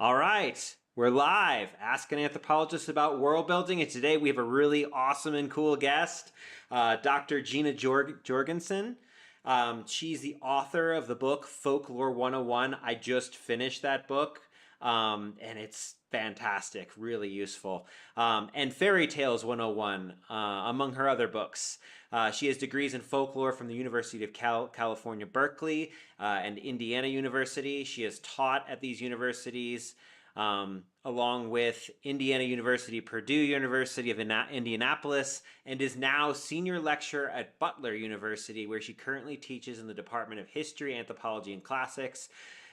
All right, we're live. Ask an Anthropologist About Worldbuilding, and today we have a really awesome and cool guest, Dr. Jeana Jorgensen. She's the author of the book Folklore 101. I just finished that book, and it's fantastic, really useful. And Fairy Tales 101, among her other books. She has degrees in folklore from the University of California, Berkeley, and Indiana University. She has taught at these universities, along with Indiana University, Purdue University of Indianapolis, and is now senior lecturer at Butler University, where she currently teaches in the Department of History, Anthropology, and Classics.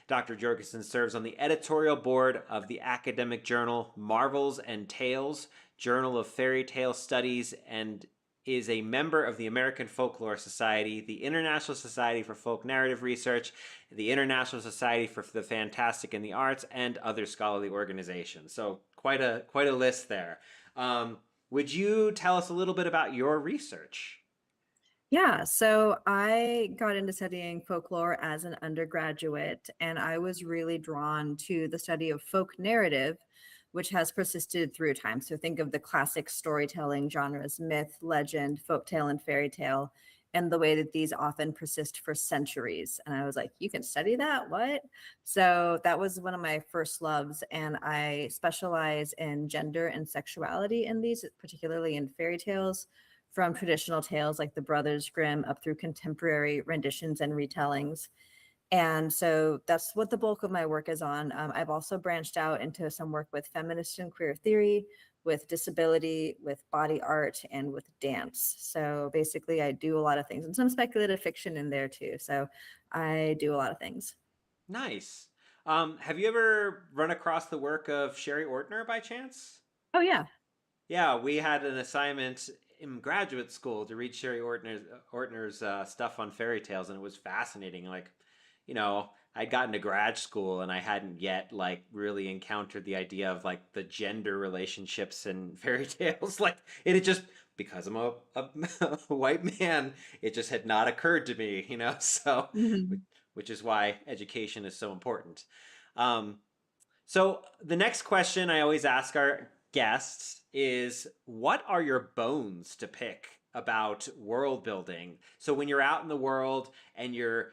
Dr. Jorgensen serves on the editorial board of the academic journal Marvels and Tales, Journal of Fairy Tale Studies, and is a member of the American Folklore Society, the International Society for Folk Narrative Research, the International Society for the Fantastic and the Arts, and other scholarly organizations. So quite a list there. Would you tell us a little bit about your research? Yeah, so I got into studying folklore as an undergraduate, and I was really drawn to the study of folk narrative, which has persisted through time. So think of the classic storytelling genres, myth, legend, folktale, and fairy tale, and the way that these often persist for centuries. And I was like, you can study that? What? So that was one of my first loves, and I specialize in gender and sexuality in these, particularly in fairy tales, from traditional tales like the Brothers Grimm up through contemporary renditions and retellings. And so that's what the bulk of my work is on. I've also branched out into some work with feminist and queer theory, with disability, with body art, and with dance. So basically, I do a lot of things, and some speculative fiction in there too. So I do a lot of things. Nice. Have you ever run across the work of Sherry Ortner by chance? Oh, yeah. Yeah, we had an assignment in graduate school to read Sherry Ortner's stuff on fairy tales, and it was fascinating. Like, I'd gotten to grad school and I hadn't yet like really encountered the idea of like the gender relationships in fairy tales. Like, it had just because I'm a white man, it just had not occurred to me. So, Mhm. which is why education is so important. Um, so the next question I always ask our guests is, what are your bones to pick about world building? So when you're out in the world and you're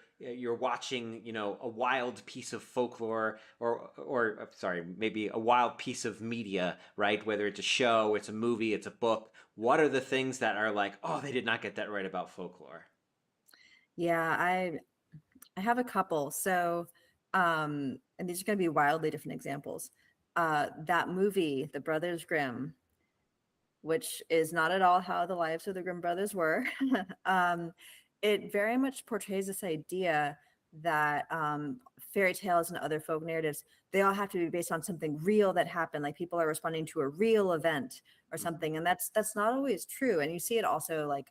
watching, a wild piece of folklore or sorry, maybe a wild piece of media, right? Whether it's a show, it's a movie, it's a book. What are the things that are like, oh, they did not get that right about folklore? Yeah, I have a couple. So, and these are going to be wildly different examples. That movie, The Brothers Grimm, which is not at all how the lives of the Grimm brothers were. um, it very much portrays this idea that fairy tales and other folk narratives, they all have to be based on something real that happened, like people are responding to a real event or something, and that's not always true. And you see it also like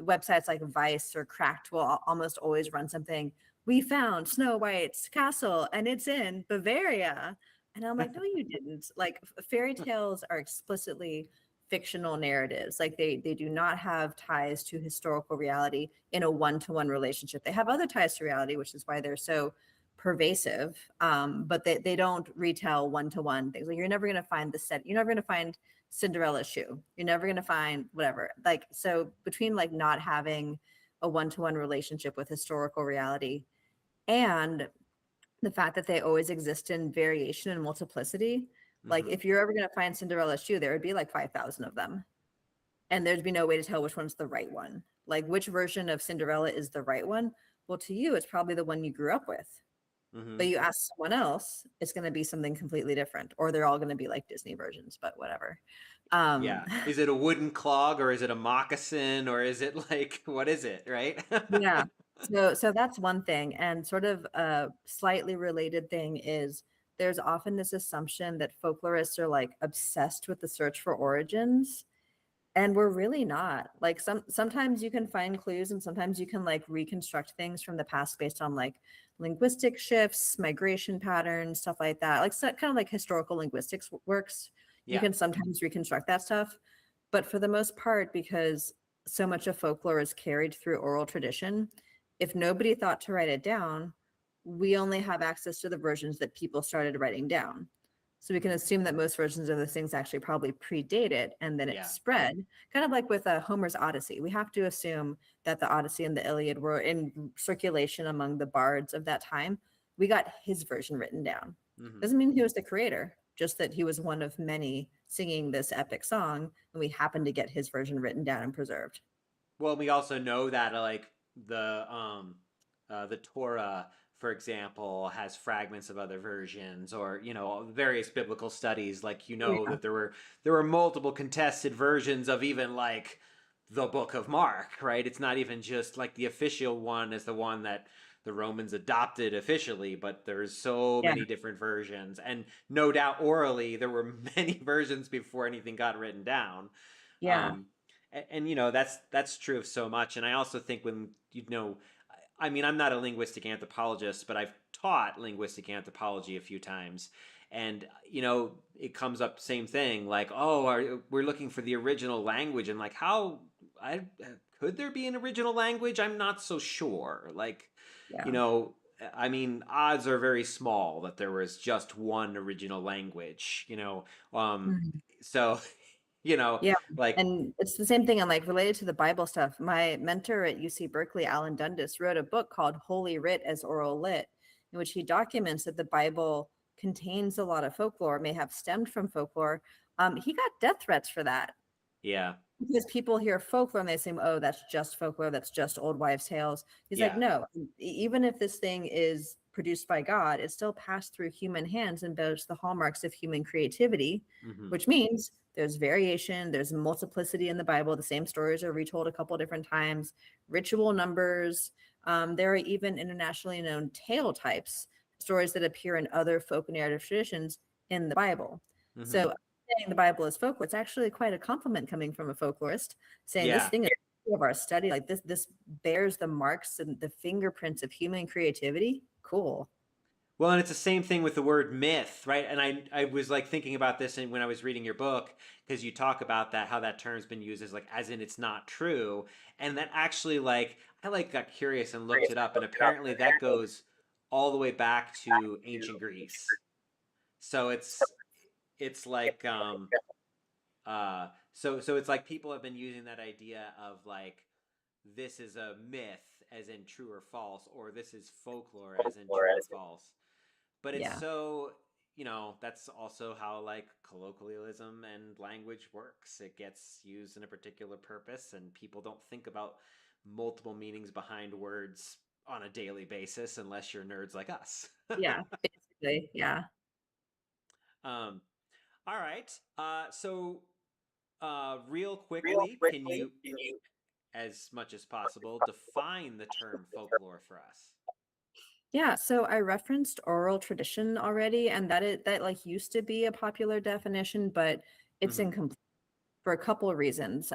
websites like Vice or Cracked will almost always run something. We found Snow White's castle and it's in Bavaria. And I'm like, no, you didn't. Like fairy tales are explicitly fictional narratives. Like they do not have ties to historical reality in a one-to-one relationship. They have other ties to reality, which is why they're so pervasive. But they don't retell one-to-one things. Like you're never going to find the set. You're never going to find Cinderella's shoe. You're never going to find whatever. Like, so between like not having a one-to-one relationship with historical reality and the fact that they always exist in variation and multiplicity, like Mm-hmm. if you're ever going to find Cinderella's shoe, there would be like 5,000 of them. And there'd be no way to tell which one's the right one. Like which version of Cinderella is the right one? Well, to you, it's probably the one you grew up with. Mm-hmm. But you ask someone else, it's going to be something completely different, or they're all going to be like Disney versions, but whatever. Um, Yeah. Is it a wooden clog or is it a moccasin or is it like what is it, right? yeah. So that's one thing. And sort of a slightly related thing is there's often this assumption that folklorists are like obsessed with the search for origins. And we're really not. Like sometimes you can find clues and sometimes you can like reconstruct things from the past based on like linguistic shifts, migration patterns, stuff like that. Like so, kind of like historical linguistics works. You Yeah. can sometimes reconstruct that stuff. But for the most part, because so much of folklore is carried through oral tradition, if nobody thought to write it down, we only have access to the versions that people started writing down. So we can assume that most versions of those things actually probably predate it, and then it Yeah. spread, kind of like with Homer's Odyssey. We have to assume that the Odyssey and the Iliad were in circulation among the bards of that time. We got his version written down. Hmm. Doesn't mean he was the creator, just that he was one of many singing this epic song, and we happen to get his version written down and preserved. Well, we also know that like the Torah, for example, has fragments of other versions, or various biblical studies. Like Yeah. that there were multiple contested versions of even like the Book of Mark, right? It's not even just like the official one is the one that the Romans adopted officially, but there's so Yeah. many different versions, and no doubt orally there were many versions before anything got written down. Yeah. Um, and that's true of so much. And I also think when I mean, I'm not a linguistic anthropologist, but I've taught linguistic anthropology a few times, and it comes up same thing, like, oh, we're looking for the original language, and like, how I could there be an original language? I'm not so sure. Like, you Yeah. know. I mean, odds are very small that there was just one original language, Mhm. so, Yeah. like, And it's the same thing. And like related to the Bible stuff, my mentor at UC Berkeley, Alan Dundas, wrote a book called Holy Writ as Oral Lit, in which he documents that the Bible contains a lot of folklore, may have stemmed from folklore. He got death threats for that yeah, because people hear folklore and they assume, oh, that's just folklore, that's just old wives' tales. He's like, yeah. no, even if this thing is produced by God, it's still passed through human hands and bears the hallmarks of human creativity, Hmm. which means there's variation, there's multiplicity in the Bible. The same stories are retold a couple different times, ritual numbers. There are even internationally known tale types, stories that appear in other folk narrative traditions in the Bible. Hmm. So saying the Bible is folklore, it's actually quite a compliment coming from a folklorist saying this Yeah. thing is of our study, like this bears the marks and the fingerprints of human creativity. Cool. Well, and it's the same thing with the word myth, right? And I was like thinking about this when I was reading your book, because you talk about that, how that term's been used as like as in it's not true. And that actually, like, I like got curious and looked it up, and apparently that goes all the way back to ancient Greece. So it's like so it's like people have been using that idea of like this is a myth as in true or false, or this is folklore as in true or false. But it's Yeah. so, that's also how like colloquialism and language works. It gets used in a particular purpose, and people don't think about multiple meanings behind words on a daily basis unless you're nerds like us. Yeah. Basically. Yeah. um, all right. Real quickly, can you, as much as possible, define the term folklore for us? Yeah, so I referenced oral tradition already, and that like used to be a popular definition, but it's Hmm. incomplete for a couple of reasons.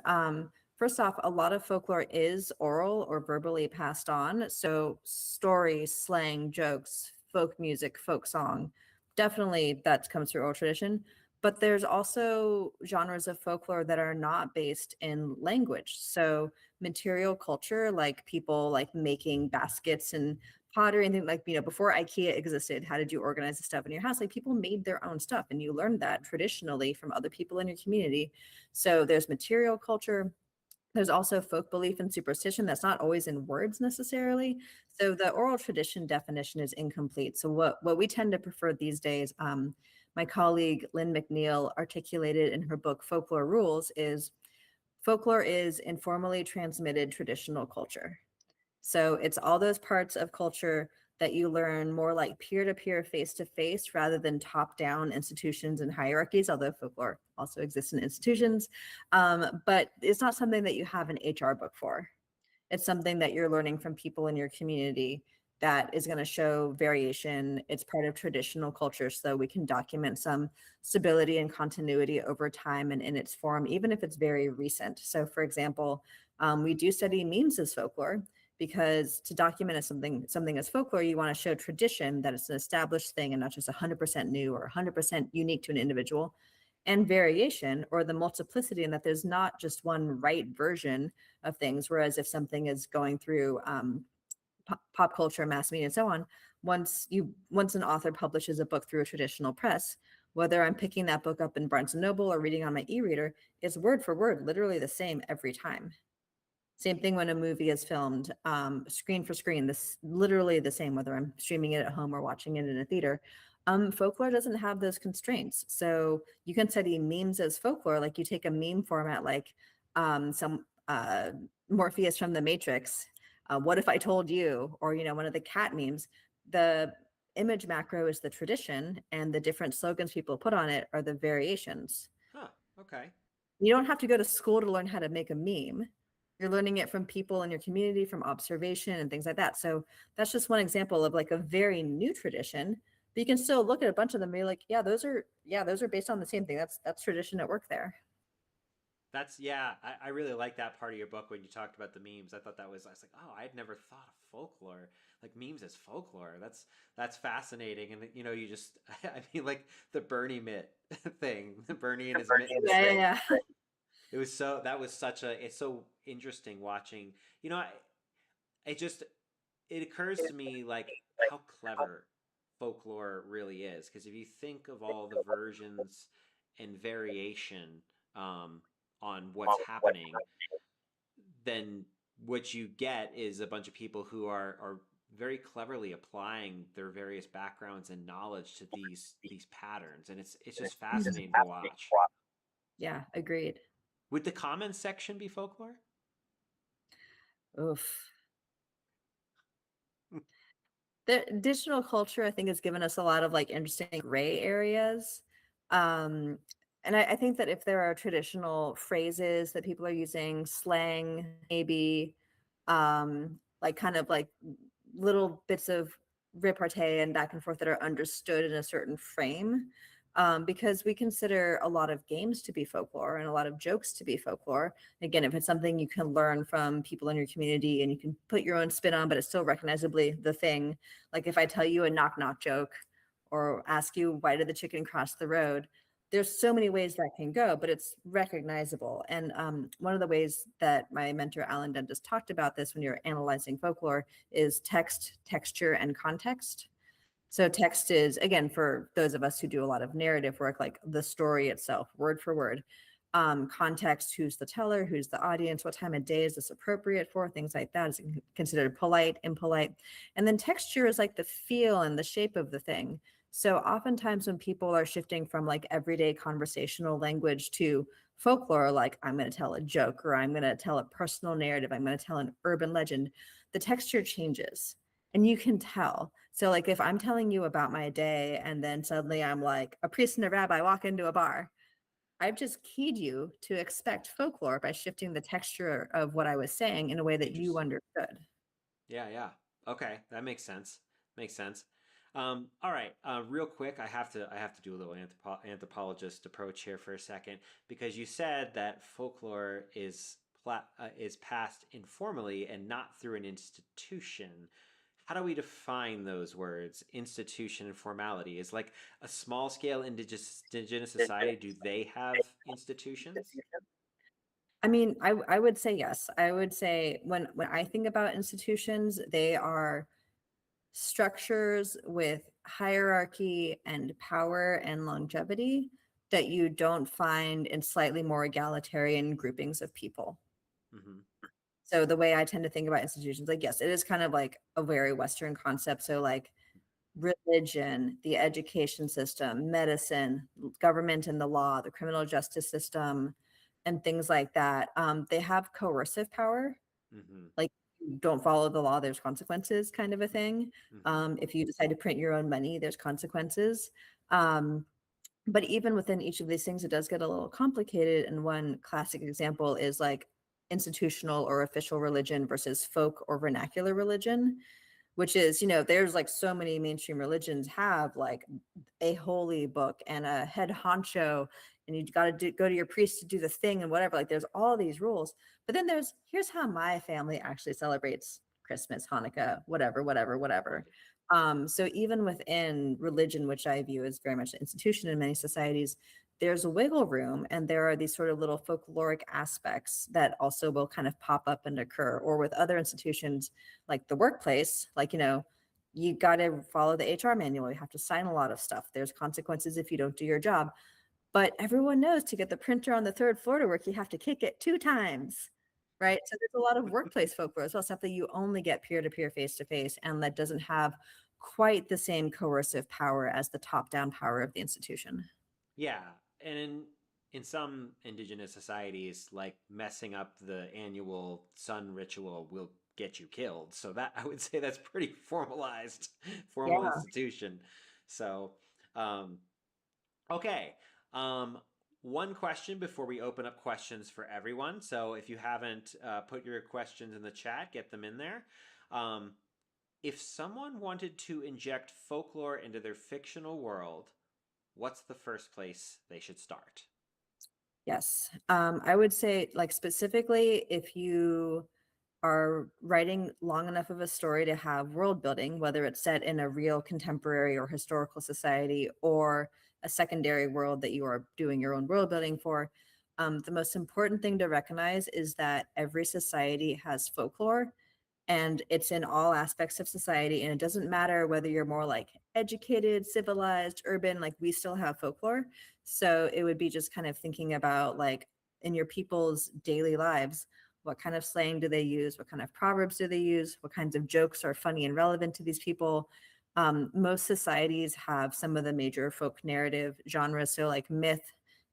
First off, a lot of folklore is oral or verbally passed on. So stories, slang, jokes, folk music, folk song, definitely that comes through oral tradition. But there's also genres of folklore that are not based in language. So material culture, like people like making baskets and pottery and things like, before IKEA existed, how did you organize the stuff in your house? Like people made their own stuff and you learned that traditionally from other people in your community. So there's material culture. There's also folk belief and superstition that's not always in words necessarily. So the oral tradition definition is incomplete. So what we tend to prefer these days, my colleague Lynn McNeil articulated in her book Folklore Rules, is folklore is informally transmitted traditional culture. So it's all those parts of culture that you learn more like peer to peer, face to face, rather than top down institutions and hierarchies, although folklore also exists in institutions. But it's not something that you have an HR book for. It's something that you're learning from people in your community that is going to show variation. It's part of traditional culture, so we can document some stability and continuity over time and in its form, even if it's very recent. So, for example, we do study memes as folklore because to document as something as folklore, you want to show tradition, that it's an established thing and not just 100% new or 100% unique to an individual, and variation or the multiplicity, in that there's not just one right version of things. Whereas if something is going through pop culture, mass media, and so on, once an author publishes a book through a traditional press, whether I'm picking that book up in Barnes and Noble or reading on my e-reader, is word for word, literally the same every time. Same thing when a movie is filmed, screen for screen, this literally the same, whether I'm streaming it at home or watching it in a theater. Folklore doesn't have those constraints. So you can study memes as folklore, like you take a meme format, like some Morpheus from the Matrix, what if I told you, or, one of the cat memes, the image macro is the tradition and the different slogans people put on it are the variations. Huh. Okay. You don't have to go to school to learn how to make a meme. You're learning it from people in your community, from observation and things like that. So that's just one example of like a very new tradition. But you can still look at a bunch of them and be like, those are based on the same thing. That's tradition at work there. I really like that part of your book when you talked about the memes. I was like, oh, I had never thought of folklore, like memes as folklore. That's fascinating. And you just, I mean, like the Bernie mitt thing, Bernie and his mittens thing. Yeah. It's so interesting watching, it occurs to me like how clever folklore really is. Because if you think of all the versions and variation, on what's happening, then what you get is a bunch of people who are very cleverly applying their various backgrounds and knowledge to these patterns, and it's just fascinating to watch. Yeah, agreed. Would the comments section be folklore? Oof. The digital culture, I think, has given us a lot of like interesting gray areas. And I think that if there are traditional phrases that people are using, slang, maybe, like kind of like little bits of repartee and back and forth that are understood in a certain frame, because we consider a lot of games to be folklore and a lot of jokes to be folklore. Again, if it's something you can learn from people in your community and you can put your own spin on, but it's still recognizably the thing. Like if I tell you a knock knock joke or ask you, why did the chicken cross the road? There's so many ways that can go, but it's recognizable. And one of the ways that my mentor, Alan Dundas, talked about this when you're analyzing folklore is text, texture, and context. So text is, again, for those of us who do a lot of narrative work, like the story itself, word for word. Context, who's the teller, who's the audience, what time of day is this appropriate for, things like that. Is it considered polite, impolite? And then texture is like the feel and the shape of the thing. So oftentimes when people are shifting from like everyday conversational language to folklore, like I'm going to tell a joke or I'm going to tell a personal narrative, I'm going to tell an urban legend, the texture changes and you can tell. So like if I'm telling you about my day and then suddenly I'm like a priest and a rabbi walk into a bar, I've just keyed you to expect folklore by shifting the texture of what I was saying in a way that you understood. Yeah. Okay, that makes sense. Makes sense. All right, real quick, I have to do a little anthropologist approach here for a second, because you said that folklore is passed informally and not through an institution. How do we define those words, institution and formality? Is like a small scale indigenous society, do they have institutions? I mean, I would say yes. I would say when I think about institutions, they are structures with hierarchy and power and longevity that you don't find in slightly more egalitarian groupings of people. Mm-hmm. So the way I tend to think about institutions, like, yes, it is kind of like a very Western concept. So like religion, the education system, medicine, government and the law, the criminal justice system, and things like that. They have coercive power. Mm-hmm. Like, don't follow the law, there's consequences, kind of a thing. Mm-hmm. If you decide to print your own money, there's consequences. But even within each of these things, it does get a little complicated. And one classic example is like institutional or official religion versus folk or vernacular religion, which is, there's like so many mainstream religions have like a holy book and a head honcho, and you got to go to your priest to do the thing and whatever. Like there's all these rules, but then here's how my family actually celebrates Christmas, Hanukkah, whatever. So even within religion, which I view as very much an institution in many societies, there's a wiggle room, and there are these sort of little folkloric aspects that also will kind of pop up and occur. Or with other institutions like the workplace, like, you got to follow the HR manual. You have to sign a lot of stuff. There's consequences if you don't do your job. But everyone knows to get the printer on the third floor to work, you have to kick it 2 times, right? So there's a lot of workplace folklore as well, stuff that you only get peer-to-peer, face-to-face, and that doesn't have quite the same coercive power as the top-down power of the institution. Yeah, and in some indigenous societies, like messing up the annual sun ritual will get you killed. So that I would say that's pretty formalized, formal Yeah. institution. So, um, okay. Um, one question before we open up questions for everyone. So if you haven't put your questions in the chat, get them in there. Um, if someone wanted to inject folklore into their fictional world, what's the first place they should start? Yes. I would say, like, specifically, if you are writing long enough of a story to have world building, whether it's set in a real contemporary or historical society or a secondary world that you are doing your own world building for, the most important thing to recognize is that every society has folklore, and it's in all aspects of society. And it doesn't matter whether you're more like educated, civilized, urban, like we still have folklore. So it would be just kind of thinking about, like, in your people's daily lives, what kind of slang do they use? What kind of proverbs do they use? What kinds of jokes are funny and relevant to these people? Most societies have some of the major folk narrative genres. So, like myth,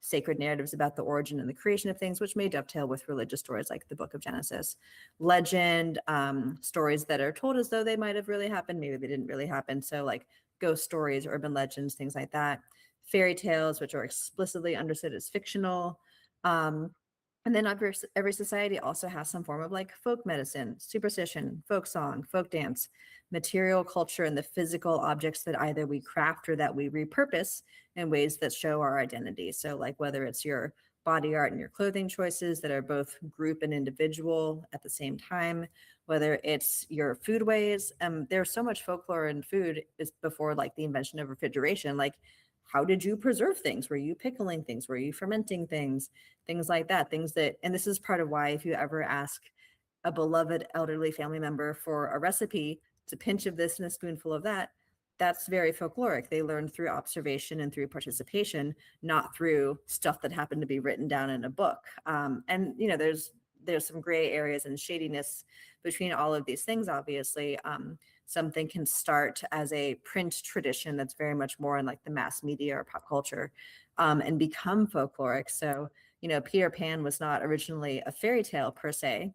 sacred narratives about the origin and the creation of things, which may dovetail with religious stories like the Book of Genesis. Legend, stories that are told as though they might have really happened, maybe they didn't really happen. So, like ghost stories, urban legends, things like that. Fairy tales, which are explicitly understood as fictional. Um, and then every society also has some form of like folk medicine, superstition, folk song, folk dance, material culture, and the physical objects that either we craft or that we repurpose in ways that show our identity. So, like, whether it's your body art and your clothing choices that are both group and individual at the same time, whether it's your food ways. There's so much folklore in food is before like the invention of refrigeration. Like, how did you preserve things? Were you pickling things? Were you fermenting things? Things like that. Things that, and this is part of why if you ever ask a beloved elderly family member for a recipe, it's a pinch of this and a spoonful of that, that's very folkloric. They learned through observation and through participation, not through stuff that happened to be written down in a book. And you know, there's some gray areas and shadiness between all of these things. Obviously, something can start as a print tradition that's very much more in like the mass media or pop culture, and become folkloric. So, you know, Peter Pan was not originally a fairy tale per se,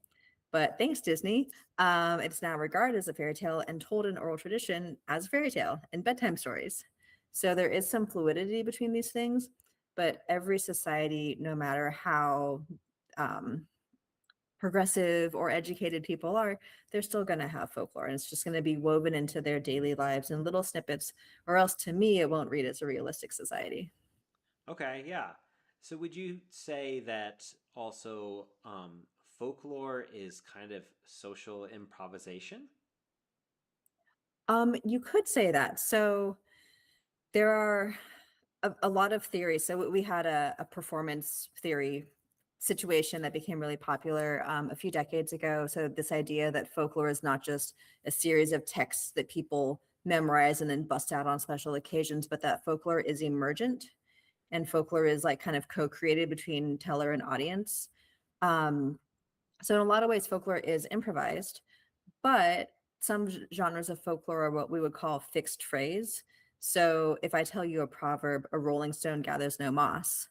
but thanks, Disney, it's now regarded as a fairy tale and told in oral tradition as a fairy tale and bedtime stories. So there is some fluidity between these things, but every society, no matter how um, progressive or educated people are, they're still going to have folklore, and it's just going to be woven into their daily lives in little snippets, or else to me, it won't read as a realistic society. Okay, yeah. So would you say that also folklore is kind of social improvisation? You could say that. So there are a lot of theories. So we had a performance theory situation that became really popular a few decades ago. So this idea that folklore is not just a series of texts that people memorize and then bust out on special occasions, but that folklore is emergent and folklore is like kind of co-created between teller and audience. Um, so in a lot of ways, folklore is improvised, but some genres of folklore are what we would call fixed phrase. So if I tell you a proverb, a rolling stone gathers no moss,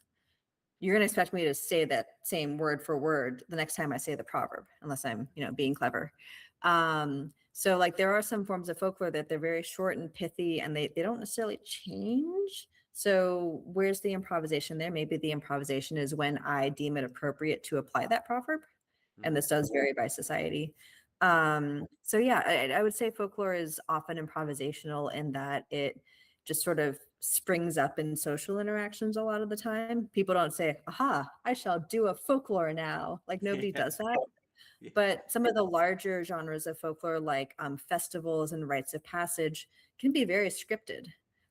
you're going to expect me to say that same word for word the next time I say the proverb, unless I'm, you know, being clever. So like there are some forms of folklore that they're very short and pithy and they don't necessarily change. So where's the improvisation there? Maybe the improvisation is when I deem it appropriate to apply that proverb. And Mm. this does vary by society. So yeah, I would say folklore is often improvisational in that it just sort of springs up in social interactions a lot of the time. People don't say, aha, I shall do a folklore now. Like nobody Yeah. does that. But some of the larger genres of folklore, like festivals and rites of passage, can be very scripted.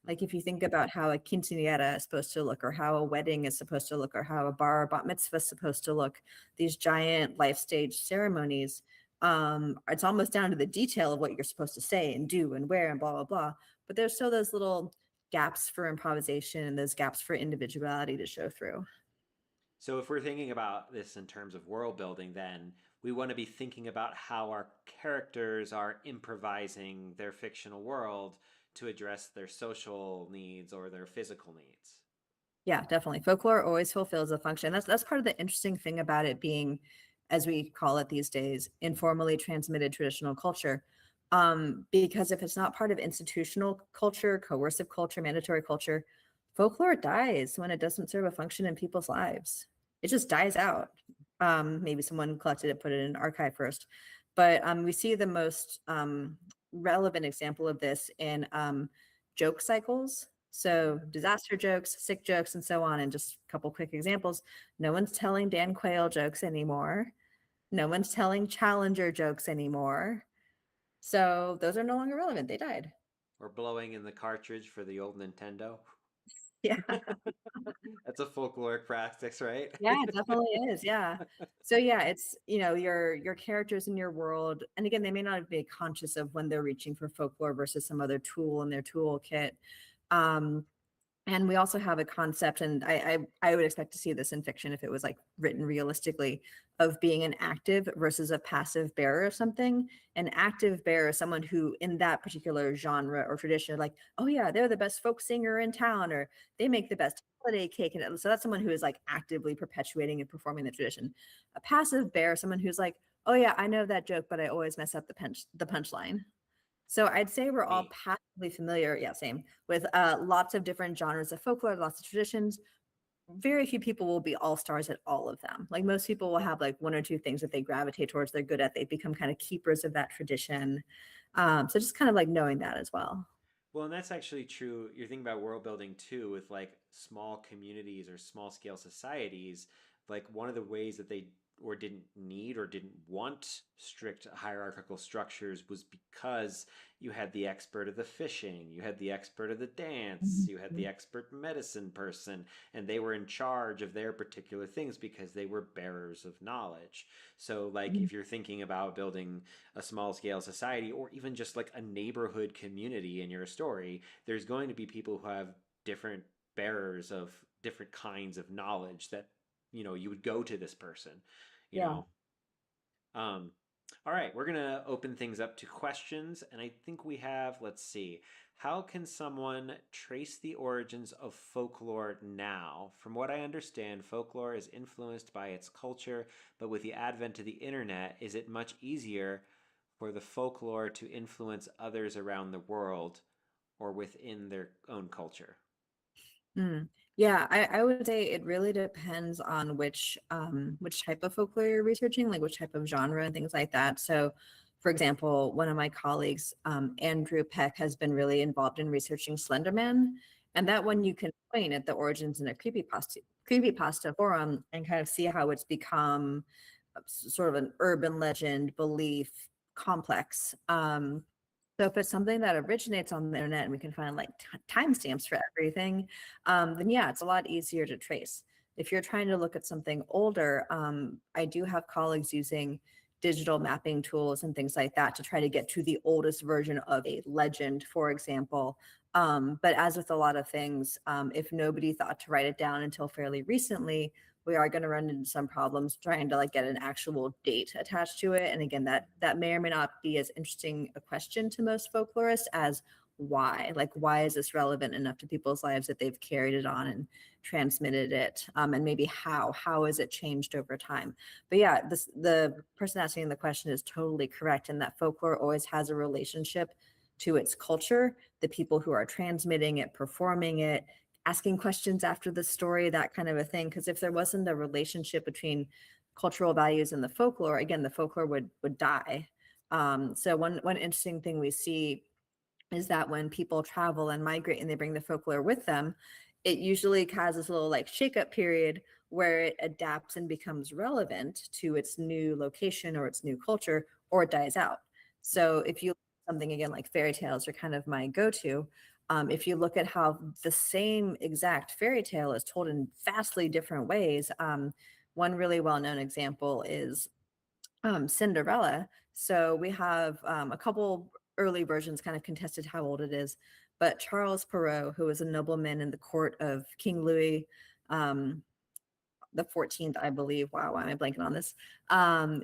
Like if you think about how a quinceanera is supposed to look, or how a wedding is supposed to look, or how a bar or bat mitzvah is supposed to look, these giant life stage ceremonies, It's almost down to the detail of what you're supposed to say and do and where and blah blah blah. But there's still those little gaps for improvisation and those gaps for individuality to show through. So if we're thinking about this in terms of world building, then we want to be thinking about how our characters are improvising their fictional world to address their social needs or their physical needs. Yeah, definitely. Folklore always fulfills a function. That's part of the interesting thing about it being, as we call it these days, informally transmitted traditional culture. Because if it's not part of institutional culture, coercive culture, mandatory culture, folklore dies when it doesn't serve a function in people's lives. It just dies out. Maybe someone collected it, put it in an archive first. But we see the most relevant example of this in joke cycles. So disaster jokes, sick jokes, and so on. And just a couple quick examples. No one's telling Dan Quayle jokes anymore. No one's telling Challenger jokes anymore. So those are no longer relevant. They died. Or blowing in the cartridge for the old Nintendo. Yeah. That's a folkloric practice, right? Yeah, it definitely is. Yeah. So yeah, it's, your characters in your world. And again, they may not be conscious of when they're reaching for folklore versus some other tool in their toolkit. Um, And we also have a concept, and I would expect to see this in fiction if it was like written realistically, of being an active versus a passive bearer of something. An active bearer is someone who, in that particular genre or tradition, like, oh yeah, they're the best folk singer in town, or they make the best holiday cake, and so that's someone who is like actively perpetuating and performing the tradition. A passive bearer, someone who's like, oh yeah, I know that joke, but I always mess up the punchline. So I'd say we're all Neat. passively familiar, yeah, same, with lots of different genres of folklore, lots of traditions. Very few people will be all stars at all of them. Like most people will have like one or two things that they gravitate towards, they're good at. They become kind of keepers of that tradition. So just kind of like knowing that as well. Well, and that's actually true. You're thinking about world building too, with like small communities or small scale societies. Like one of the ways that they or didn't need or didn't want strict hierarchical structures was because you had the expert of the fishing, you had the expert of the dance, you had Mhm. the expert medicine person, and they were in charge of their particular things because they were bearers of knowledge. So, like, Mhm. if you're thinking about building a small scale society or even just like a neighborhood community in your story, there's going to be people who have different bearers of different kinds of knowledge that you would go to this person you Yeah. know um all right, we're gonna open things up to questions, and I think we have, let's see, how can someone trace the origins of folklore now? From what I understand, folklore is influenced by its culture, but with the advent of the internet, is it much easier for the folklore to influence others around the world or within their own culture? Mm. Yeah, I would say it really depends on which type of folklore you're researching, like which type of genre and things like that. So, for example, one of my colleagues, Andrew Peck, has been really involved in researching Slenderman, and that one you can point at the origins in a creepypasta forum and kind of see how it's become sort of an urban legend belief complex. So if it's something that originates on the internet and we can find like timestamps for everything, then yeah, it's a lot easier to trace. If you're trying to look at something older, I do have colleagues using digital mapping tools and things like that to try to get to the oldest version of a legend, for example. But as with a lot of things, if nobody thought to write it down until fairly recently, we are going to run into some problems trying to like get an actual date attached to it. And again, that may or may not be as interesting a question to most folklorists as why. Like, why is this relevant enough to people's lives that they've carried it on and transmitted it? And maybe how has it changed over time? But yeah, the person asking the question is totally correct in that folklore always has a relationship to its culture, the people who are transmitting it, performing it, asking questions after the story, that kind of a thing. Because if there wasn't a relationship between cultural values and the folklore, again, the folklore would die. So one interesting thing we see is that when people travel and migrate and they bring the folklore with them, it usually has this little like shakeup period where it adapts and becomes relevant to its new location or its new culture, or it dies out. So if you something again like fairy tales are kind of my go-to. If you look at how the same exact fairy tale is told in vastly different ways, one really well-known example is Cinderella. So we have a couple early versions kind of contested how old it is, but Charles Perrault, who was a nobleman in the court of King Louis um, the 14th, I believe. Wow, why am I blanking on this?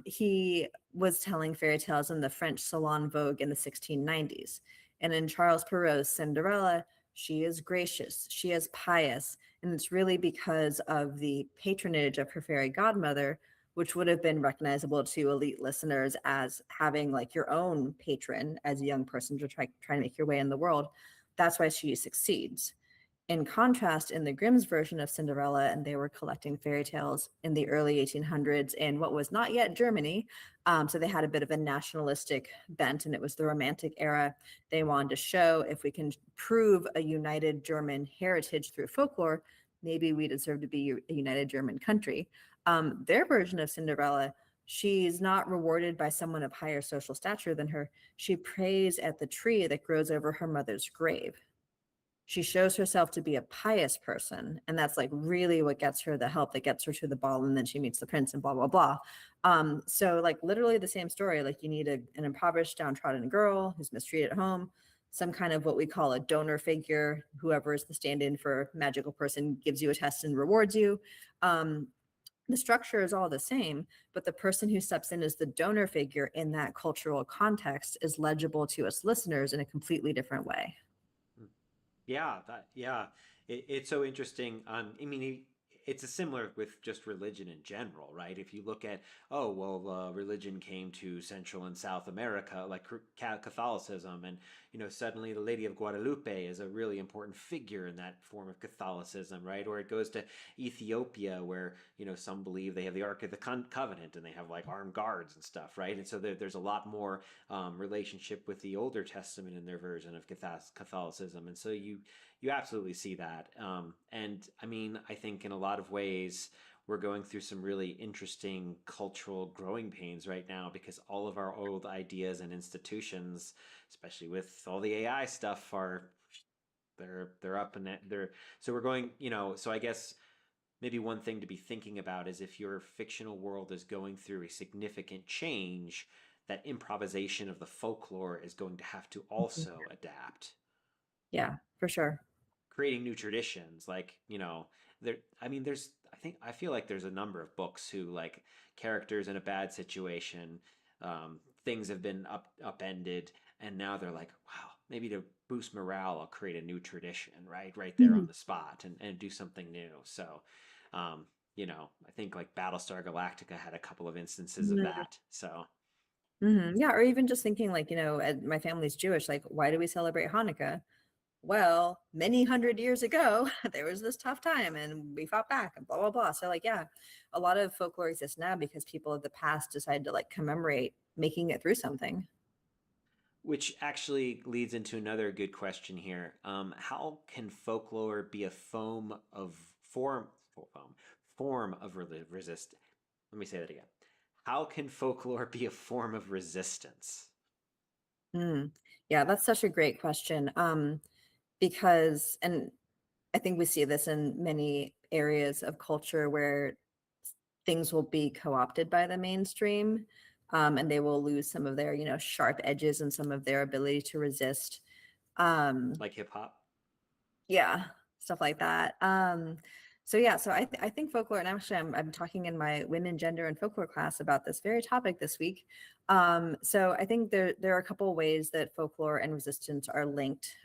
He was telling fairy tales in the French Salon Vogue in the 1690s. And in Charles Perrault's Cinderella, she is gracious, she is pious, and it's really because of the patronage of her fairy godmother, which would have been recognizable to elite listeners as having like your own patron as a young person to try to make your way in the world. That's why she succeeds. In contrast, in the Grimm's version of Cinderella, and they were collecting fairy tales in the early 1800s in what was not yet Germany. So they had a bit of a nationalistic bent, and it was the Romantic era. They wanted to show if we can prove a united German heritage through folklore, maybe we deserve to be a united German country. Their version of Cinderella, she's not rewarded by someone of higher social stature than her. She prays at the tree that grows over her mother's grave. She shows herself to be a pious person, and that's like really what gets her the help that gets her to the ball, and then she meets the prince and blah blah blah. So like literally the same story. Like you need an impoverished, downtrodden girl who's mistreated at home, some kind of what we call a donor figure, whoever is the stand-in for magical person gives you a test and rewards you. The structure is all the same, but the person who steps in as the donor figure in that cultural context is legible to us listeners in a completely different way. Yeah, it's so interesting. I mean, it's a similar with just religion in general, right? If you look at, oh, well, religion came to Central and South America, like Catholicism, and suddenly the Lady of Guadalupe is a really important figure in that form of Catholicism, right? Or it goes to Ethiopia, where some believe they have the Ark of the Covenant and they have like armed guards and stuff, right? And so there's a lot more relationship with the Older Testament in their version of Catholicism, and so you absolutely see that. And I mean, I think in a lot of ways we're going through some really interesting cultural growing pains right now because all of our old ideas and institutions, especially with all the AI stuff, they're up and they're so we're going. So I guess maybe one thing to be thinking about is if your fictional world is going through a significant change, that improvisation of the folklore is going to have to Mhm. also adapt, Yeah, for sure. creating new traditions. Like there, I mean, I feel like there's a number of books who, like, characters in a bad situation, things have been upended, and now they're like, wow, maybe to boost morale I'll create a new tradition, right there on Mhm. the spot, and do something new. So um I think like Battlestar Galactica had a couple of instances of Mhm. that. So Yeah, or even just thinking like, my family's Jewish, like, why do we celebrate Hanukkah? Well, many hundred years ago, there was this tough time and we fought back and blah, blah, blah. So, like, yeah, a lot of folklore exists now because people of the past decided to like commemorate making it through something. which actually leads into another good question here. How can folklore be a form of resist? Let me say that again. How can folklore be a form of resistance? Mm. Yeah, that's such a great question. Because, and I think we see this in many areas of culture where things will be co-opted by the mainstream, and they will lose some of their, sharp edges and some of their ability to resist. Um, Like hip hop? yeah, stuff like that. So yeah, so I think folklore, and actually I'm talking in my women, gender, and folklore class about this very topic this week. So I think there are a couple of ways that folklore and resistance are linked.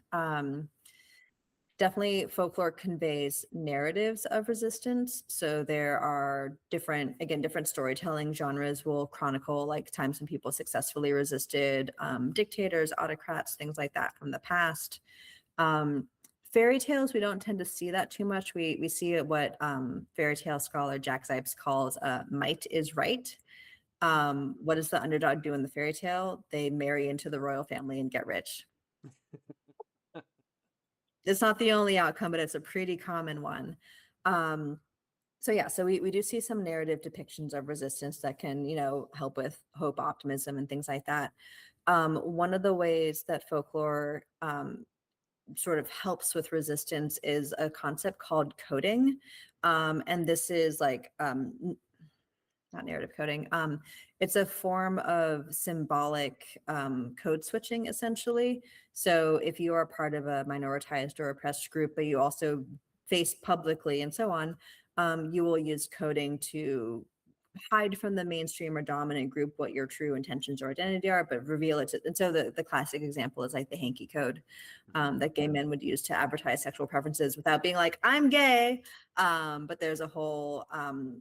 Definitely folklore conveys narratives of resistance. So there are different storytelling genres will chronicle like times when people successfully resisted dictators, autocrats, things like that from the past. Um, Fairy tales, we don't tend to see that too much. We see it what fairy tale scholar Jack Zipes calls might is right. What does the underdog do in the fairy tale? They marry into the royal family and get rich. It's not the only outcome, but it's a pretty common one. Um, so yeah, so we do see some narrative depictions of resistance that can, help with hope, optimism, and things like that. One of the ways that folklore sort of helps with resistance is a concept called coding. And this is like not narrative coding. It's a form of symbolic code switching, essentially. So if you are part of a minoritized or oppressed group, but you also face publicly and so on, you will use coding to hide from the mainstream or dominant group what your true intentions or identity are, but reveal it to, and so the classic example is like the hanky code that gay men would use to advertise sexual preferences without being like, I'm gay. But there's a whole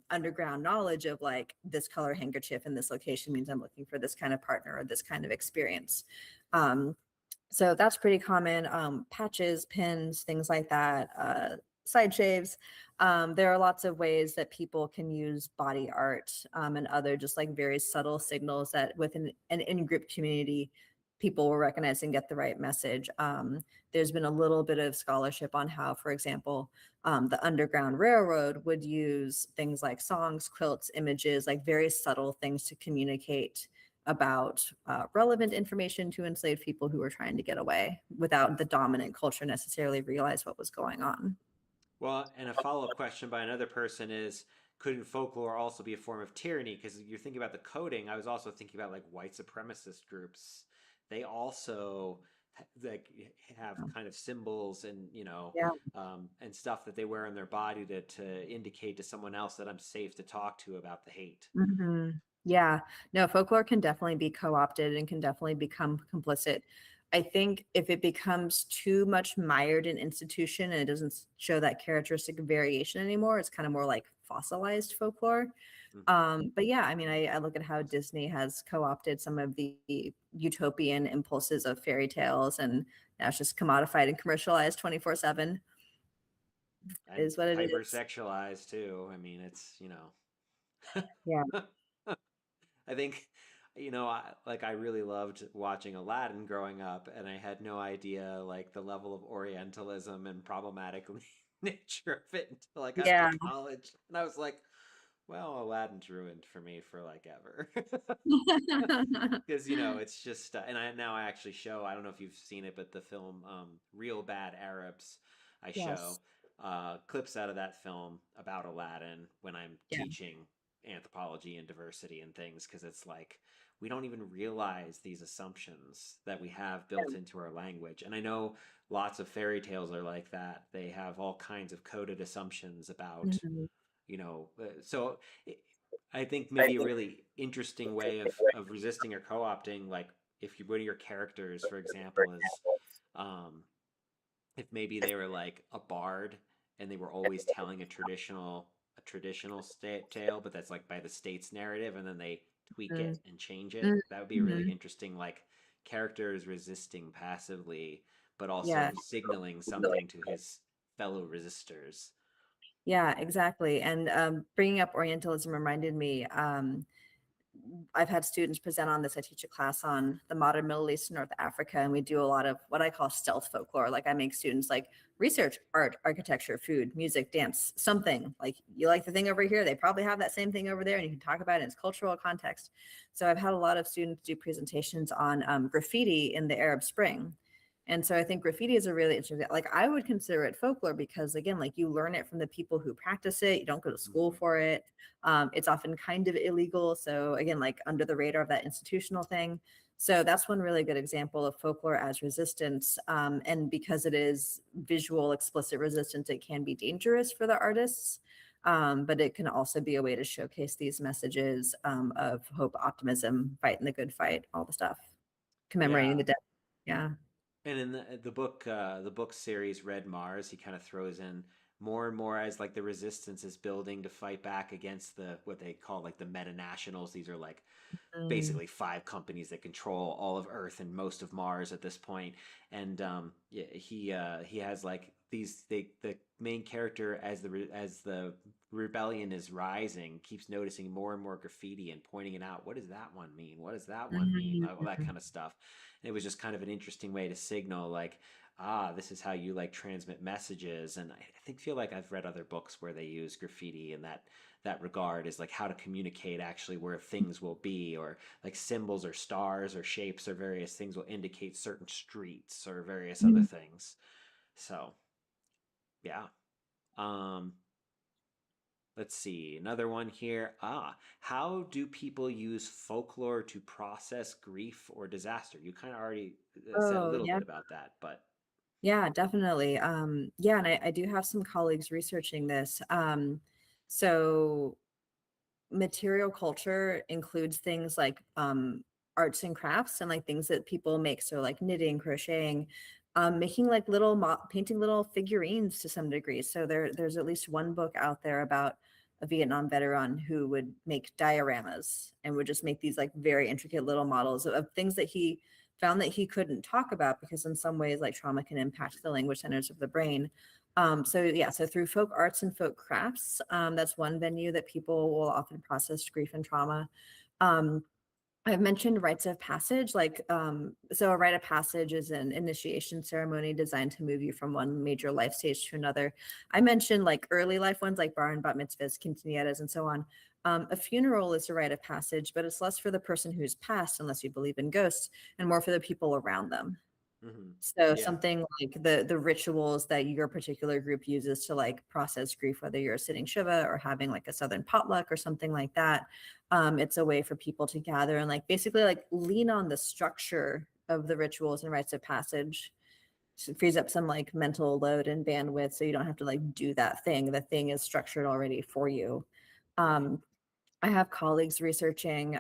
underground knowledge of like, this color handkerchief in this location means I'm looking for this kind of partner or this kind of experience. So that's pretty common. Patches, pins, things like that, side shaves. There are lots of ways that people can use body art and other just like very subtle signals that within an in-group community, people will recognize and get the right message. There's been a little bit of scholarship on how, for example, the Underground Railroad would use things like songs, quilts, images, like very subtle things to communicate about relevant information to enslaved people who were trying to get away without the dominant culture necessarily realize what was going on. Well, and a follow-up question by another person is, couldn't folklore also be a form of tyranny? Because you're thinking about the coding. I was also thinking about like white supremacist groups. They also like have kind of symbols and Yeah. and stuff that they wear on their body to indicate to someone else that I'm safe to talk to about the hate. Yeah, no, folklore can definitely be co-opted and can definitely become complicit. I think if it becomes too much mired in institution and it doesn't show that characteristic of variation anymore, it's kind of more like fossilized folklore. Mm-hmm. But yeah, I mean, I look at how Disney has co-opted some of the utopian impulses of fairy tales, and now it's just commodified and commercialized 24/7. And Is what it is. hypersexualized too. I mean, it's Yeah. I think, I really loved watching Aladdin growing up, and I had no idea like the level of Orientalism and problematic nature of it until I got to Yeah. college, and I was like, well, Aladdin's ruined for me for like ever. Because it's just and I actually show, I don't know if you've seen it, but the film Real Bad Arabs, I show Yes. clips out of that film about Aladdin when I'm Yeah. teaching anthropology and diversity and things, because it's like we don't even realize these assumptions that we have built into our language. And I know lots of fairy tales are like that. They have all kinds of coded assumptions about Mhm. so I think maybe a really interesting way of resisting or co-opting, like if you one of your characters, for example, is um, if maybe they were like a bard and they were always telling a traditional state tale, but that's like by the state's narrative, and then they tweak it and change it. That would be a really Mhm. interesting, like characters resisting passively, but Yeah. also signaling something to his fellow resistors. Yeah, exactly. And bringing up Orientalism reminded me, I've had students present on this. I teach a class on the modern Middle East and North Africa, and we do a lot of what I call stealth folklore. Like I make students like research art, architecture, food, music, dance, something. Like you like the thing over here, they probably have that same thing over there, and you can talk about it in its cultural context. So I've had a lot of students do presentations on graffiti in the Arab Spring. And so I think graffiti is a really interesting, like I would consider it folklore because again, like you learn it from the people who practice it. You don't go to school Mhm. for it. It's often kind of illegal. So again, like under the radar of that institutional thing. So that's one really good example of folklore as resistance. And because it is visual, explicit resistance, it can be dangerous for the artists. But it can also be a way to showcase these messages of hope, optimism, fighting the good fight, all the stuff, commemorating Yeah, the dead. Yeah. and in the book series Red Mars, he kind of throws in more and more as like the resistance is building to fight back against the what they call like the meta nationals. These are like Mm, basically five companies that control all of Earth and most of Mars at this point. And yeah, he has like the main character as the rebellion is rising keeps noticing more and more graffiti and pointing it out. What does that one mean? What does that one mean? All that mm, kind of stuff. And it was just kind of an interesting way to signal like, this is how you like transmit messages. And I think feel like I've read other books where they use graffiti in that regard, is like how to communicate actually where things will be, or like symbols or stars or shapes or various things will indicate certain streets or various other mm. things. So yeah. um Let's see, another one here. How do people use folklore to process grief or disaster? You kind of already said a Oh, little yeah. bit about that, but Yeah, definitely. Yeah, and I do have some colleagues researching this. So material culture includes things like arts and crafts and like things that people make. So like knitting, crocheting, making like painting little figurines to some degree. So there's at least one book out there about a Vietnam veteran who would make dioramas and would just make these like very intricate little models of things that he found that he couldn't talk about because in some ways like trauma can impact the language centers of the brain. So yeah, so through folk arts and folk crafts, that's one venue that people will often process grief and trauma. Um, I've mentioned rites of passage, so a rite of passage is an initiation ceremony designed to move you from one major life stage to another. I mentioned like early life ones like bar and bat mitzvahs, quinceañeras, and so on. A funeral is a rite of passage, but it's less for the person who's passed, unless you believe in ghosts, and more for the people around them. hmm So yeah. something like the rituals that your particular group uses to like process grief, whether you're sitting Shiva or having like a Southern potluck or something like that. It's a way for people to gather and like basically like lean on the structure of the rituals and rites of passage. So it frees up some like mental load and bandwidth so you don't have to like do that thing. The thing is structured already for you. Right. Um, I have colleagues researching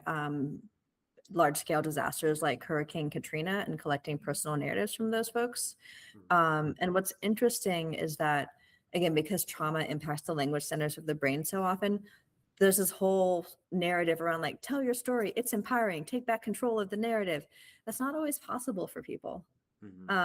large scale disasters like Hurricane Katrina and collecting personal narratives from those folks. Mhm. And what's interesting is that, again, because trauma impacts the language centers of the brain so often, there's this whole narrative around like, tell your story, it's empowering, take back control of the narrative. That's not always possible for people. Mhm.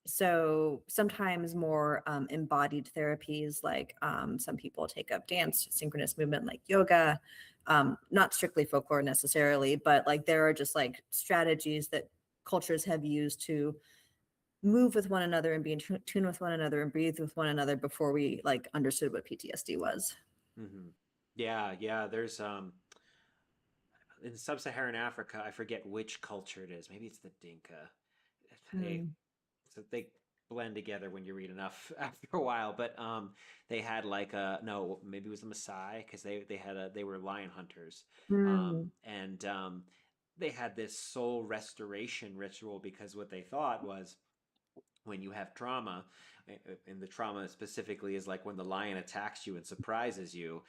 So sometimes more embodied therapies, like some people take up dance, synchronous movement, like yoga, not strictly folklore necessarily, but like there are just like strategies that cultures have used to move with one another and be in tune with one another and breathe with one another before we like understood what PTSD was. Mhm. Yeah, yeah. There's in sub-Saharan Africa, I forget which culture it is. Maybe it's the Dinka. They Mm, so they blend together when you read enough after a while. But they had like a no, maybe it was the Maasai because they were lion hunters, mm, and they had this soul restoration ritual because what they thought was when you have trauma, and the trauma specifically is like when the lion attacks you and surprises you,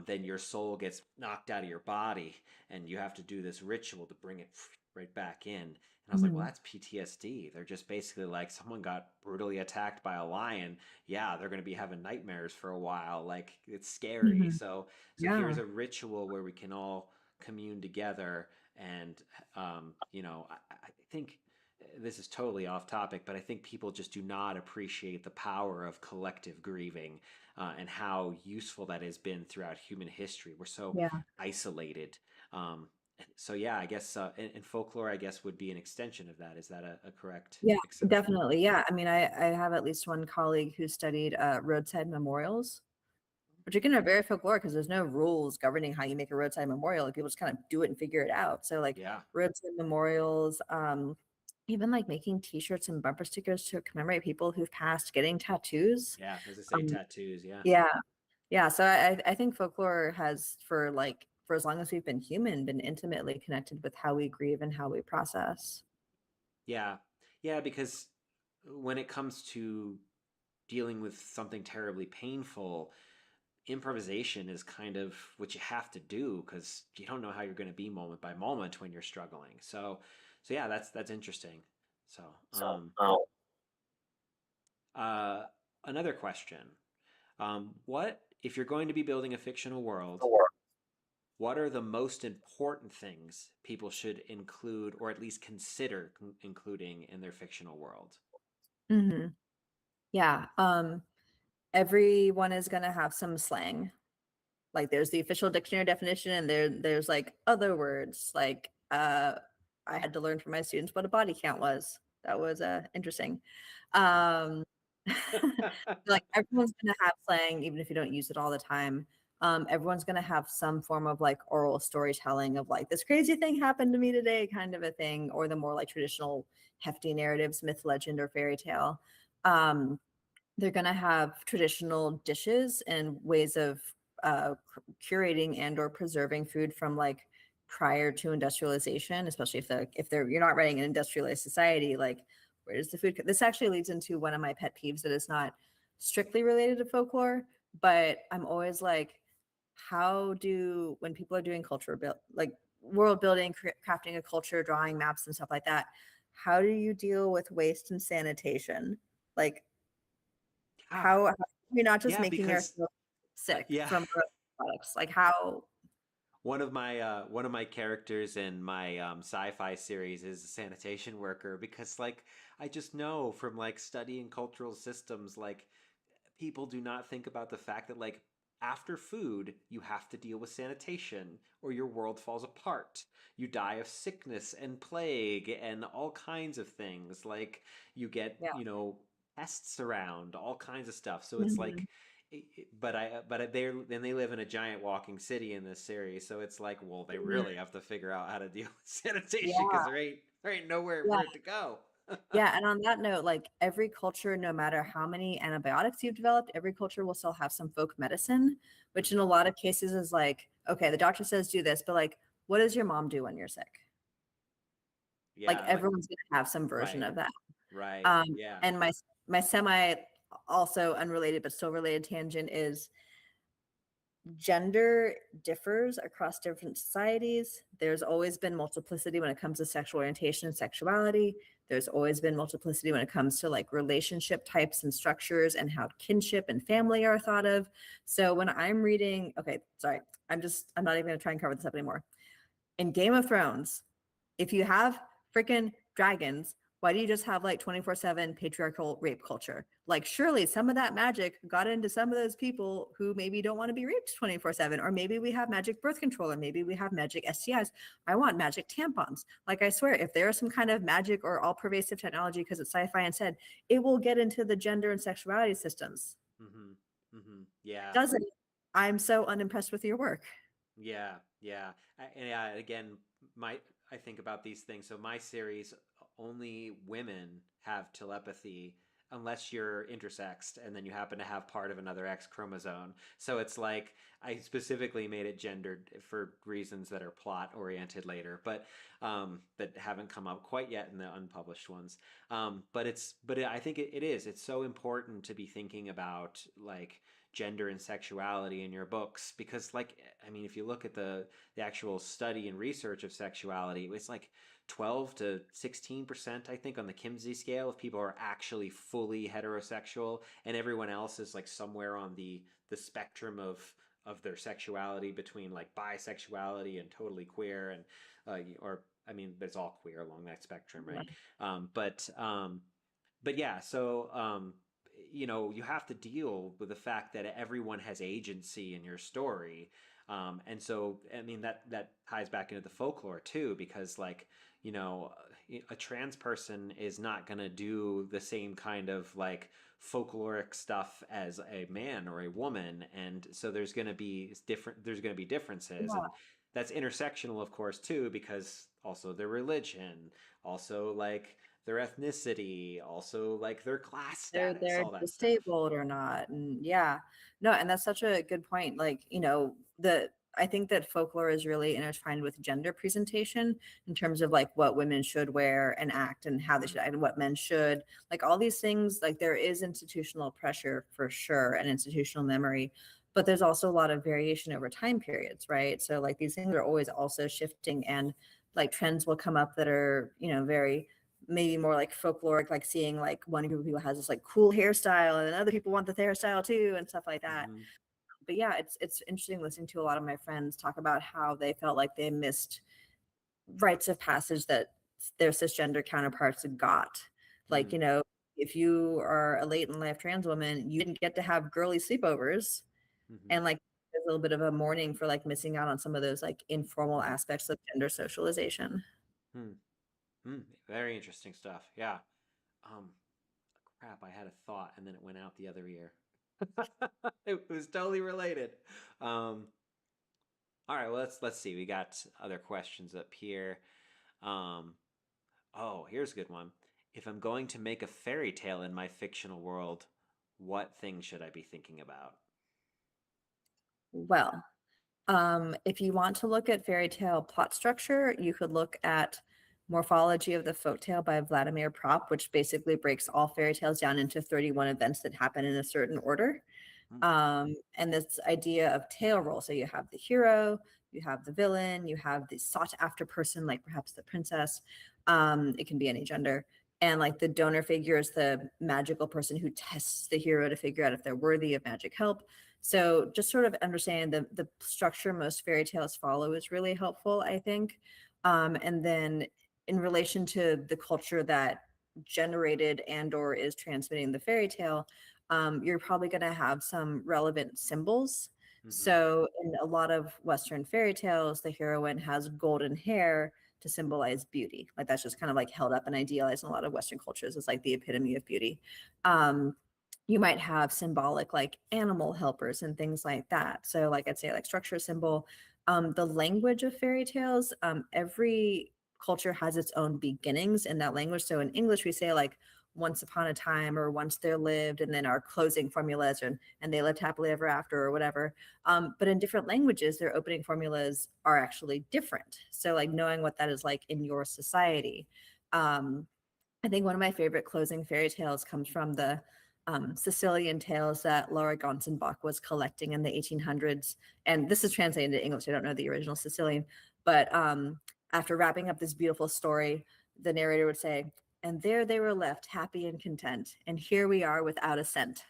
then your soul gets knocked out of your body, and you have to do this ritual to bring it right back in. And I was like, well, mm, that's PTSD. They're just basically like someone got brutally attacked by a lion. Yeah, they're going to be having nightmares for a while. Like it's scary. mhm. So here's Yeah. a ritual where we can all commune together, and I think this is totally off topic, but I think people just do not appreciate the power of collective grieving, and how useful that has been throughout human history. We're so Yeah. isolated. So yeah, I guess and folklore, I guess, would be an extension of that. Is that a correct Yeah, assumption? definitely. Yeah. I mean, I have at least one colleague who studied roadside memorials, which again are very folklore because there's no rules governing how you make a roadside memorial. Like people just kind of do it and figure it out. So like Yeah, roadside memorials, even like making t-shirts and bumper stickers to commemorate people who've passed, getting tattoos. yeah. As I say, Um, tattoos. Yeah, yeah, yeah. So I think folklore has for as long as we've been human, been intimately connected with how we grieve and how we process. yeah, yeah. Because when it comes to dealing with something terribly painful, improvisation is kind of what you have to do because you don't know how you're going to be moment by moment when you're struggling. So yeah, that's interesting. So, uh, another question: what if you're going to be building a fictional world? What are the most important things people should include, or at least consider including in their fictional world? Hmm. Yeah. Everyone is gonna have some slang. Like there's the official dictionary definition and there's like other words. Like I had to learn from my students what a body count was. That was interesting. Um like everyone's gonna have slang, even if you don't use it all the time. Everyone's gonna have some form of like oral storytelling of like this crazy thing happened to me today, kind of a thing, or the more like traditional hefty narratives, myth, legend, or fairy tale. Um, they're going to have traditional dishes and ways of curating and or preserving food from like prior to industrialization, especially if they're you're not writing an industrialized society, like where does the food this actually leads into one of my pet peeves that is not strictly related to folklore, but I'm always like, how do when people are doing culture build like world building, crafting a culture, drawing maps and stuff like that, how do you deal with waste and sanitation? Like Yeah. how you're not just Yeah, making because ourselves sick yeah. from our products, like how. One of my characters in my sci-fi series is a sanitation worker because like I just know from like studying cultural systems like people do not think about the fact that like after food you have to deal with sanitation or your world falls apart. You die of sickness and plague and all kinds of things. Like you get, Yeah. pests around, all kinds of stuff. So it's Mhm. like they live in a giant walking city in this series. So it's like, well, they Mhm. really have to figure out how to deal with sanitation because Yeah. there ain't nowhere Yeah. for it to go. Yeah. And on that note, like every culture, no matter how many antibiotics you've developed, every culture will still have some folk medicine, which in a lot of cases is like, okay, the doctor says do this, but like, what does your mom do when you're sick? Like Yeah, like everyone's gonna have some version right, of that. right, yeah. And my semi also unrelated but still related tangent is gender differs across different societies. There's always been multiplicity when it comes to sexual orientation and sexuality. There's always been multiplicity when it comes to like relationship types and structures and how kinship and family are thought of. So when I'm reading, okay, sorry, I'm not even gonna try and cover this up anymore. In Game of Thrones, if you have freaking dragons, why do you just have like 24/7 patriarchal rape culture? Like, surely some of that magic got into some of those people who maybe don't want to be raped 24/7, or maybe we have magic birth control, or maybe we have magic STIs. I want magic tampons. Like, I swear, if there is some kind of magic or all pervasive technology because it's sci fi and said, it will get into the gender and sexuality systems. Mm-hmm. Mm-hmm. Yeah. Doesn't. I'm so unimpressed with your work. Yeah. Yeah. And yeah, again, my I think about these things. So my series, only women have telepathy unless you're intersexed and then you happen to have part of another X chromosome. So it's like I specifically made it gendered for reasons that are plot oriented later, but that haven't come up quite yet in the unpublished ones. I think it is. It's so important to be thinking about like gender and sexuality in your books because like I mean if you look at the actual study and research of sexuality, it's like 12 to 16% I think on the Kinsey scale if people are actually fully heterosexual, and everyone else is like somewhere on the spectrum of their sexuality between like bisexuality and totally queer and or I mean it's all queer along that spectrum, right? um, but um, but yeah, so you have to deal with the fact that everyone has agency in your story. And so I mean that ties back into the folklore too, because like you know a trans person is not going to do the same kind of like folkloric stuff as a man or a woman, and so there's going to be differences, Yeah. and that's intersectional of course too, because also their religion, also like their ethnicity, also like their class status, They're all that stuff. disabled or not. And yeah, no, and that's such a good point. Like, the I think that folklore is really intertwined with gender presentation in terms of like what women should wear and act and how they should act and what men should. Like all these things, like there is institutional pressure for sure and institutional memory, but there's also a lot of variation over time periods, right? So like these things are always also shifting, and like trends will come up that are, very maybe more like folkloric, like seeing like one group of people has this like cool hairstyle and other people want the hairstyle too and stuff like that. Mm-hmm. But yeah, it's interesting listening to a lot of my friends talk about how they felt like they missed rites of passage that their cisgender counterparts had got. Like, if you are a late in life trans woman, you didn't get to have girly sleepovers, Mm-hmm. and like there's a little bit of a mourning for like missing out on some of those like informal aspects of gender socialization. Mm-hmm. Very interesting stuff. Yeah. Um, Crap, I had a thought and then it went out the other ear. It was totally related. Um, all right, well let's see. We got other questions up here. Um, oh, here's a good one. If I'm going to make a fairy tale in my fictional world, what thing should I be thinking about? Well, if you want to look at fairy tale plot structure, you could look at Morphology of the Folktale by Vladimir Propp, which basically breaks all fairy tales down into 31 events that happen in a certain order. Mm, And this idea of tale role. So you have the hero, you have the villain, you have the sought after person, like perhaps the princess. It can be any gender. And like the donor figure is the magical person who tests the hero to figure out if they're worthy of magic help. So just sort of understanding the structure most fairy tales follow is really helpful, I think. And then in relation to the culture that generated and or is transmitting the fairy tale, you're probably going to have some relevant symbols. mhm. So in a lot of Western fairy tales, the heroine has golden hair to symbolize beauty. Like that's just kind of like held up and idealized in a lot of Western cultures as like the epitome of beauty. Um, you might have symbolic like animal helpers and things like that. So like I'd say like structure symbol, the language of fairy tales, every culture has its own beginnings in that language. So in English, we say like once upon a time or once there lived, and then our closing formulas and they lived happily ever after or whatever. But in different languages, their opening formulas are actually different. So like knowing what that is like in your society. Um, I think one of my favorite closing fairy tales comes from the Sicilian tales that Laura Gonsenbach was collecting in the 1800s. And this is translated into English. I don't know the original Sicilian, but after wrapping up this beautiful story, the narrator would say, "And there they were left, happy and content. And here we are without a cent."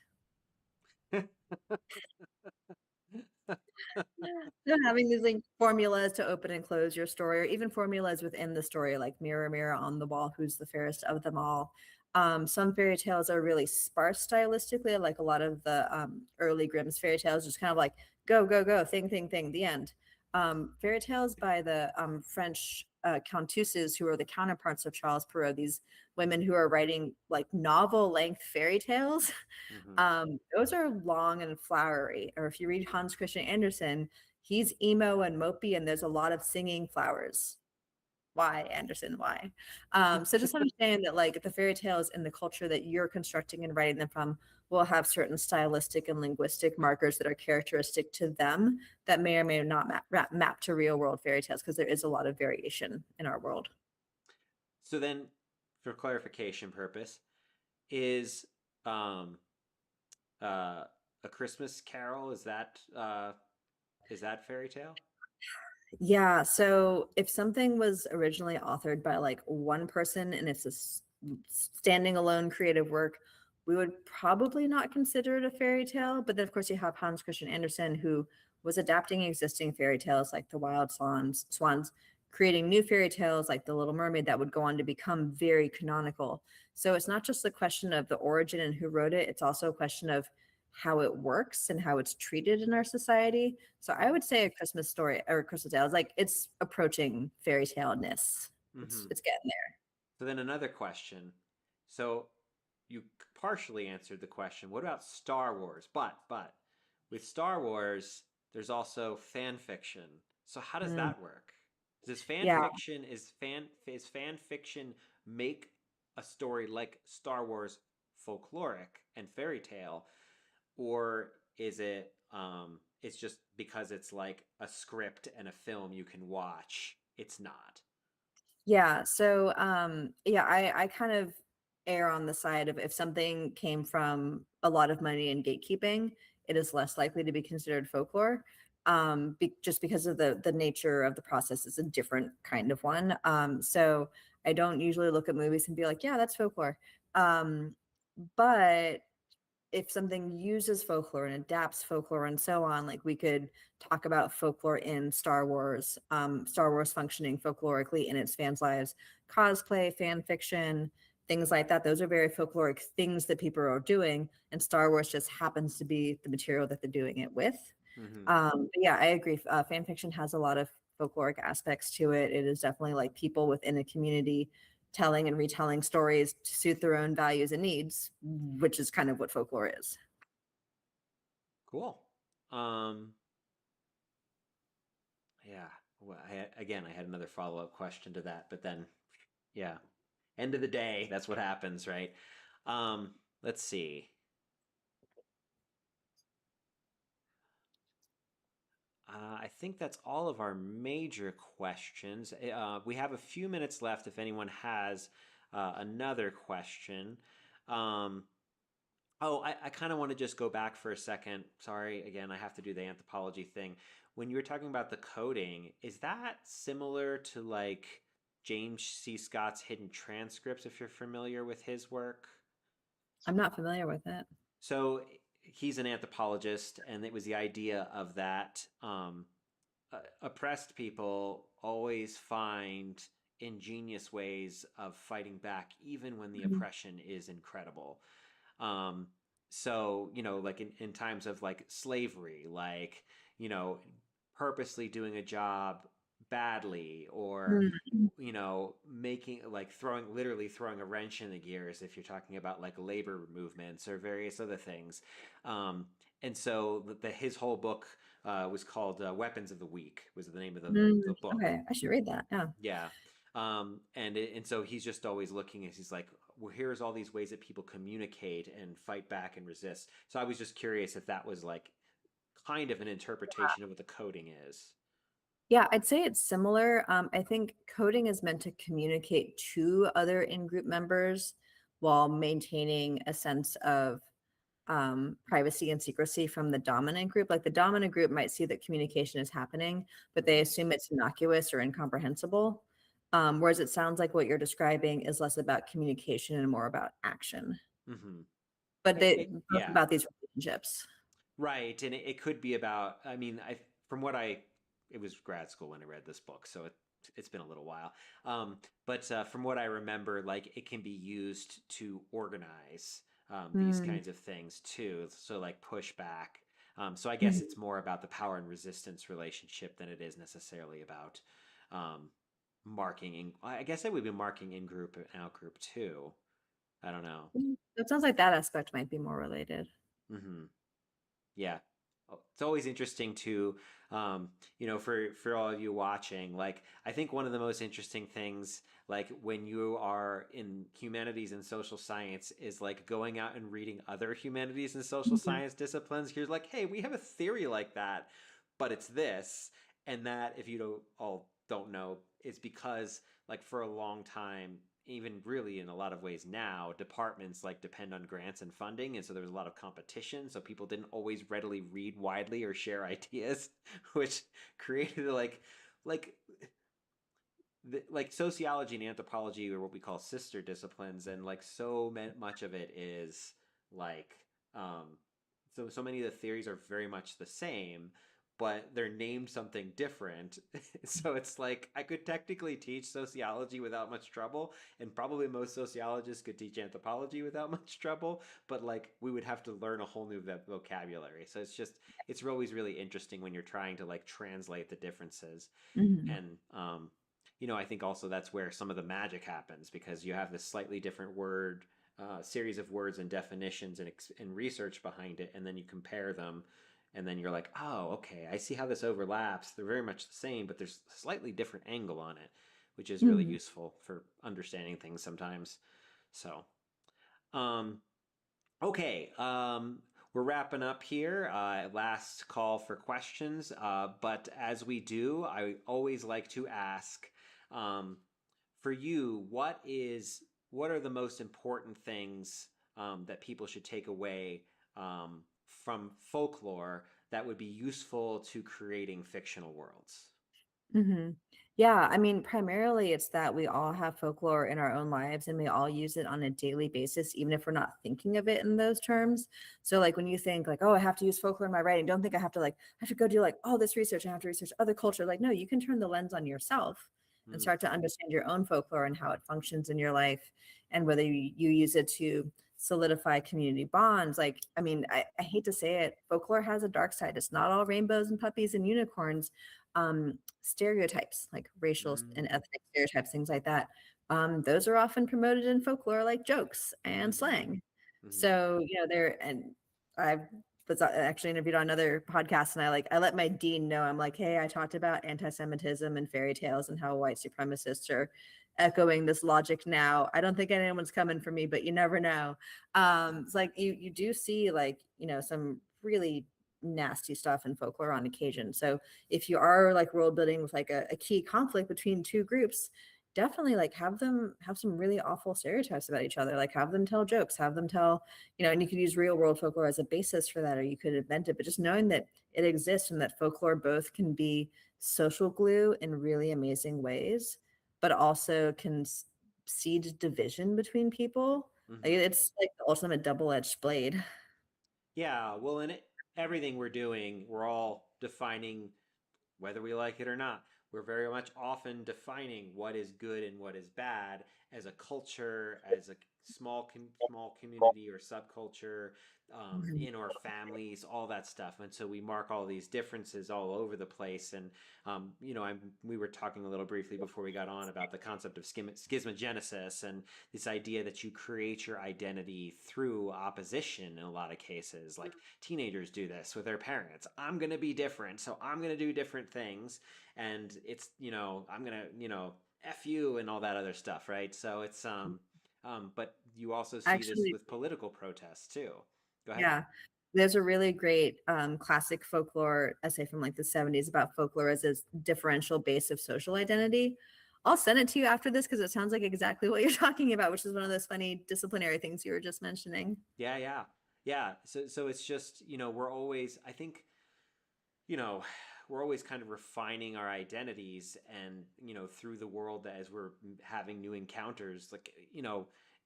So having these like formulas to open and close your story, or even formulas within the story, like mirror, mirror on the wall, who's the fairest of them all. Some fairy tales are really sparse stylistically, like a lot of the early Grimm's fairy tales, just kind of like go, go, go, thing, the end. Fairy tales by the French countesses, who are the counterparts of Charles Perrault, these women who are writing like novel length fairy tales. Mhm. Those are long and flowery. Or if you read Hans Christian Andersen, he's emo and mopey, and there's a lot of singing flowers. Why, Anderson? Why? So just understand that like the fairy tales and the culture that you're constructing and writing them from will have certain stylistic and linguistic markers that are characteristic to them that may or may not map to real world fairy tales, because there is a lot of variation in our world. So then, for clarification purpose, is um, a Christmas Carol, is that fairy tale? Yeah, so if something was originally authored by like one person and it's a standing alone creative work, we would probably not consider it a fairy tale. But then, of course, you have Hans Christian Andersen, who was adapting existing fairy tales like the Wild Swans, creating new fairy tales like The Little Mermaid that would go on to become very canonical. So it's not just a question of the origin and who wrote it, it's also a question of how it works and how it's treated in our society. So I would say a Christmas story or a Christmas tale is like it's approaching fairy tale-ness. Mm-hmm. It's getting there. So then another question. So you partially answered the question. What about Star Wars? But with Star Wars, there's also fan fiction. So how does Mm, that work? Does fan yeah. fiction is fan fiction make a story like Star Wars folkloric and fairy tale, or is it it's just because it's like a script and a film you can watch, it's not? Yeah. So yeah, I kind of err on the side of if something came from a lot of money and gatekeeping, it is less likely to be considered folklore. Just because of the nature of the process is a different kind of one. So I don't usually look at movies and be like, yeah, that's folklore. Um, but if something uses folklore and adapts folklore and so on, like we could talk about folklore in Star Wars functioning folklorically in its fans' lives, cosplay, fan fiction, things like that. Those are very folkloric things that people are doing, and Star Wars just happens to be the material that they're doing it with. Mm-hmm. But yeah, I agree. Fan fiction has a lot of folkloric aspects to it. It is definitely like people within a community telling and retelling stories to suit their own values and needs, which is kind of what folklore is. Cool. Um, yeah. Well, again, I had another follow-up question to that, but then, yeah, end of the day, that's what happens, right? Um, let's see. think that's all of our major questions. We have a few minutes left if anyone has another question. Um, oh, I kind of want to just go back for a second. Sorry, again, I have to do the anthropology thing. When you were talking about the coding, is that similar to like James C. Scott's Hidden Transcripts, if you're familiar with his work? I'm not familiar with it. So he's an anthropologist, and it was the idea of that oppressed people always find ingenious ways of fighting back, even when the Mhm. oppression is incredible. Um, so, like in times of like slavery, like, you know, purposely doing a job badly, or, Mm. making like literally throwing a wrench in the gears if you're talking about like labor movements or various other things. Um, and so his whole book was called Weapons of the Weak, was the name of Mm. the book. Okay, I should read that. Yeah. Yeah. And so he's just always looking as he's like, well, here's all these ways that people communicate and fight back and resist. So I was just curious if that was like kind of an interpretation of what the coding is. Yeah, I'd say it's similar. I think coding is meant to communicate to other in-group members while maintaining a sense of privacy and secrecy from the dominant group. Like the dominant group might see that communication is happening, but they Mm-hmm. assume it's innocuous or incomprehensible. Whereas it sounds like what you're describing is less about communication and more about action. Mm-hmm. But they both Yeah. about these relationships. Right. And it could be about, I mean, from what it was grad school when I read this book, so it's been a little while. But from what I remember, like it can be used to organize these Mm, kinds of things too. So like pushback. So I guess mhm. it's more about the power and resistance relationship than it is necessarily about um, marking. I guess I would be marking in group and out group too. I don't know. It sounds like that aspect might be more related. Hmm. Yeah. It's always interesting to, for all of you watching, like, I think one of the most interesting things, like, when you are in humanities and social science, is like going out and reading other humanities and social Mhm. science disciplines. You're like, hey, we have a theory like that, but it's this. And that, if you don't know, is because, like, for a long time, even really in a lot of ways now, departments like depend on grants and funding, and so there was a lot of competition, so people didn't always readily read widely or share ideas, which created like like sociology and anthropology are what we call sister disciplines, and like much of it is like um so many of the theories are very much the same, but they're named something different. So it's like I could technically teach sociology without much trouble, and probably most sociologists could teach anthropology without much trouble, but like we would have to learn a whole new vocabulary. So it's always really interesting when you're trying to like translate the differences. Mhm. And I think also that's where some of the magic happens, because you have this slightly different series of words and definitions and research behind it, and then you compare them, and then you're like, oh, okay, I see how this overlaps. They're very much the same, but there's a slightly different angle on it, which is really Mhm. useful for understanding things sometimes. So, um, okay, we're wrapping up here. Last call for questions. But as we do, I always like to ask, um, for you, what are the most important things that people should take away from folklore that would be useful to creating fictional worlds? Mhm. Yeah, I mean, primarily it's that we all have folklore in our own lives and we all use it on a daily basis, even if we're not thinking of it in those terms. So like when you think like, oh, I have to use folklore in my writing, don't think I have to go do like all this research. I have to research other culture. Like, no, you can turn the lens on yourself and Mm, start to understand your own folklore and how it functions in your life and whether you use it to solidify community bonds. Like, I mean, I hate to say it, folklore has a dark side. It's not all rainbows and puppies and unicorns. Stereotypes like racial and mm, ethnic stereotypes, things like that. Those are often promoted in folklore like jokes and mm-hmm, slang. mm-hmm, So, I was actually interviewed on another podcast and I let my dean know, I'm like, hey, I talked about anti-Semitism and fairy tales and how white supremacists are echoing this logic now. I don't think anyone's coming for me, but you never know. It's like you do see like, some really nasty stuff in folklore on occasion. So if you are like world building with like a key conflict between two groups, definitely like have them have some really awful stereotypes about each other. Like have them tell jokes, have them tell, and you could use real world folklore as a basis for that, or you could invent it. But just knowing that it exists and that folklore both can be social glue in really amazing ways, but also can seed division between people. Like Hmm. it's like the ultimate double-edged blade. Yeah, well, everything we're doing, we're all defining whether we like it or not. We're very much often defining what is good and what is bad as a culture, as a small community or subculture, Mhm. in our families, all that stuff. And so we mark all these differences all over the place. And we were talking a little briefly before we got on about the concept of schismogenesis and this idea that you create your identity through opposition in a lot of cases. Like teenagers do this with their parents. I'm going to be different, so I'm going to do different things. And it's, I'm going to, F you and all that other stuff, right? So it's, but you also see this Actually, with political protests too. Go ahead. yeah. There's a really great classic folklore essay from like the 70s about folklore as a differential base of social identity. I'll send it to you after this because it sounds like exactly what you're talking about, which is one of those funny disciplinary things you were just mentioning. Yeah, yeah, yeah. So it's just, we're always, I think, you know, we're always kind of refining our identities and, through the world as we're having new encounters, like,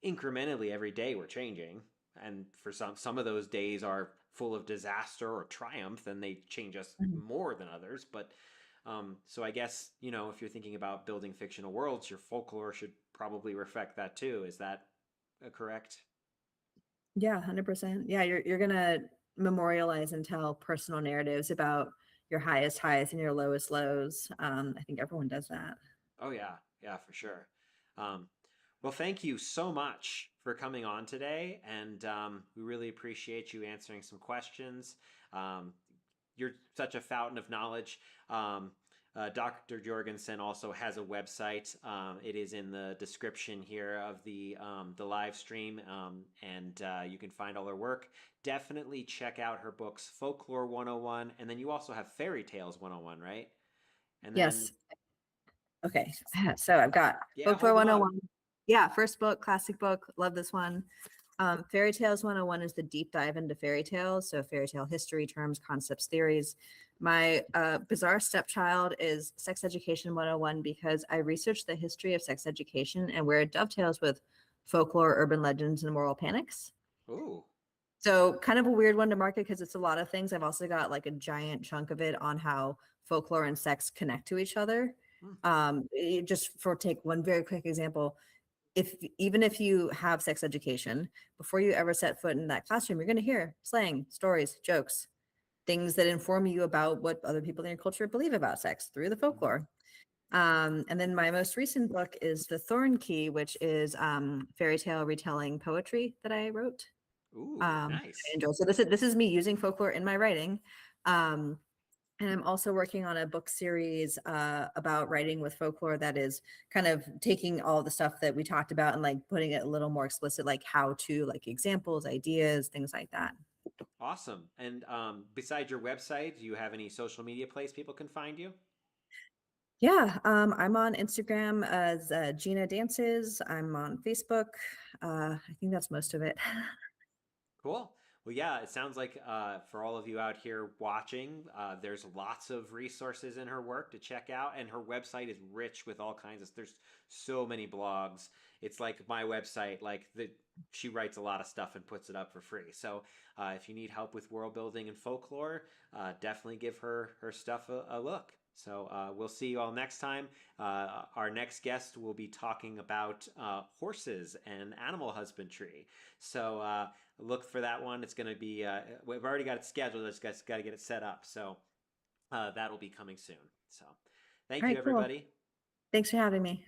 incrementally every day we're changing. And for some of those days are full of disaster or triumph, and they change us Mhm. more than others. But so I guess, if you're thinking about building fictional worlds, your folklore should probably reflect that too. Is that correct? Yeah, 100%. Yeah, you're gonna memorialize and tell personal narratives about your highest highs and your lowest lows. I think everyone does that. Oh yeah, yeah, for sure. Um, well, thank you so much for coming on today, and we really appreciate you answering some questions. Um, you're such a fountain of knowledge. Dr. Jorgensen also has a website. It is in the description here of the live stream, and you can find all her work. Definitely check out her books, Folklore 101, and then you also have Fairy Tales 101, right? And then Yes. Okay. So I've got yeah, Folklore hold them up. 101. Yeah, first book, classic book. Love this one. Fairy Tales 101 is the deep dive into fairy tales. So fairy tale history, terms, concepts, theories. My bizarre stepchild is Sex Education 101 because I researched the history of sex education and where it dovetails with folklore, urban legends, and moral panics. Ooh. So kind of a weird one to market because it's a lot of things. I've also got like a giant chunk of it on how folklore and sex connect to each other. Hmm. Just for take one very quick example, if even if you have sex education, before you ever set foot in that classroom, you're going to hear slang, stories, jokes, things that inform you about what other people in your culture believe about sex through the Mm-hmm. folklore. And then my most recent book is The Thorn Key, which is fairy tale retelling poetry that I wrote. Ooh, I nice. enjoy. So this is me using folklore in my writing. Um, and I'm also working on a book series about writing with folklore that is kind of taking all the stuff that we talked about and like putting it a little more explicit, like how to, like examples, ideas, things like that. Awesome. And besides your website, do you have any social media place people can find you? Yeah, I'm on Instagram as Jeana Dances. I'm on Facebook. I think that's most of it. Cool. Well, yeah, it sounds like for all of you out here watching, there's lots of resources in her work to check out, and her website is rich with all kinds of. There's so many blogs. It's like my website. She writes a lot of stuff and puts it up for free. So if you need help with world building and folklore, definitely give her stuff a look. So we'll see you all next time. Our next guest will be talking about horses and animal husbandry. So look for that one. It's going to be, we've already got it scheduled. Just got to get it set up. So that'll be coming soon. So thank All you, right, cool. everybody. Thanks for having me.